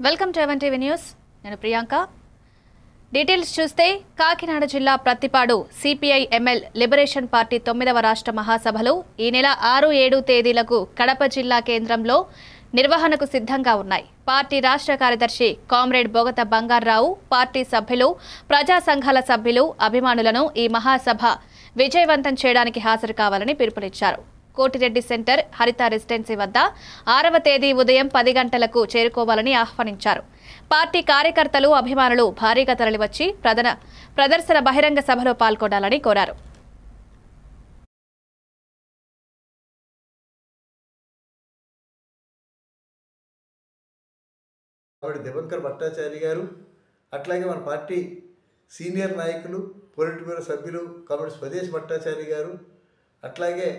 Welcome to Even TV news. నేను Priyanka. Details చూస్తే కాకినాడ జిల్లా Prathipadu CPI ML liberation party 9వ రాష్ట్ర మహాసభలు ఈ నెల 6, 7 తేదీలకు కడప జిల్లా కేంద్రంలో నిర్వహణకు సిద్ధంగా ఉన్నాయి. పార్టీ రాష్ట్ర కార్యదర్శి కామ్రేడ్ బొగత బంగారావు, పార్టీ సభ్యులు, ప్రజా సంఘాల సభ్యులు, అభిమానులను ఈ మహాసభ విజయవంతం చేయడానికి హాజరు కావాలని పిలుపునిచ్చారు. కోటిరెడ్డి సెంటర్ హరిత రెసిడెన్సీ వద్ద 6వ తేదీ ఉదయం 10 గంటలకు చేరుకోవాలని ఆహ్వానించారు. పార్టీ కార్యకర్తలు, అభిమానులు భారీగా తరలివచ్చి ప్రదర్శన బహిరంగ సభలో పాల్గొనాలని కోరారు. దివంకర్ భట్టాచారి గారు, అట్లాగే మన పార్టీ సీనియర్ నాయకులు, పొలిట్ బ్యూరో సభ్యులు కామ్రేడ్ స్వదేశ్ భట్టాచారి గారు, అట్లాగే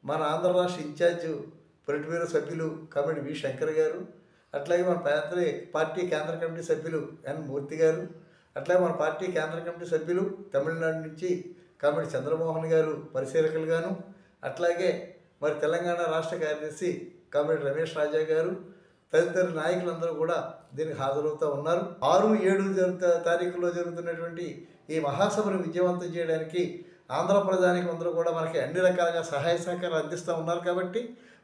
మన ఆంధ్ర రాష్ట్ర ఇన్ఛార్జు పొలిట్ బ్యూరో సభ్యులు కామ్రేడ్ వి శంకర్ గారు, అట్లాగే మన పార్టీ కేంద్ర కమిటీ సభ్యులు ఎన్ మూర్తి గారు, అట్లాగే మన పార్టీ కేంద్ర కమిటీ సభ్యులు తమిళనాడు నుంచి కామ్రేడ్ చంద్రమోహన్ గారు పరిశీలకులుగాను, అట్లాగే మరి తెలంగాణ రాష్ట్ర కార్యదర్శి కామ్రేడ్ రమేష్ రాజా గారు తదితర నాయకులందరూ కూడా దీనికి హాజరవుతూ ఉన్నారు. 6, 7 తారీఖులో జరుగుతున్నటువంటి ఈ మహాసభను విజయవంతం చేయడానికి ఆంధ్ర ప్రజానికి అందరూ కూడా మనకి అన్ని రకాలుగా సహాయ సహకారాలు అందిస్తూ ఉన్నారు. కాబట్టి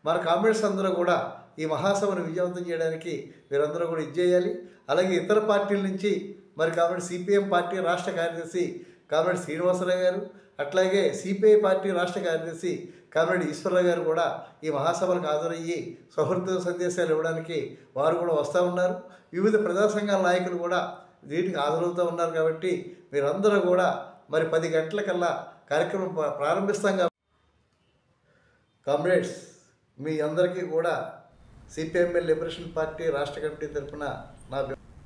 మన కామ్రేడ్స్ అందరూ కూడా ఈ మహాసభను విజయవంతం చేయడానికి వీరందరూ కూడా ఇచ్చేయాలి. అలాగే ఇతర పార్టీల నుంచి మరి కామ్రేడ్ సిపిఎం పార్టీ రాష్ట్ర కార్యదర్శి కామ్రేడ్ శ్రీనివాసరావు గారు, అట్లాగే సిపిఐ పార్టీ రాష్ట్ర కార్యదర్శి కామ్రేడ్ ఈశ్వరరావు గారు కూడా ఈ మహాసభలకు హాజరయ్యి సౌహృద సందేశాలు ఇవ్వడానికి వారు కూడా వస్తూ ఉన్నారు. వివిధ ప్రజా సంఘాల నాయకులు కూడా వీటికి హాజరవుతూ ఉన్నారు. కాబట్టి మీరందరూ కూడా మరి 10 గంటలకల్లా కార్యక్రమం ప్రారంభిస్తాం. కామ్రేడ్స్, మీ అందరికీ కూడా సిపిఎంఎల్ లిబరేషన్ పార్టీ రాష్ట్ర కమిటీ తరఫున నా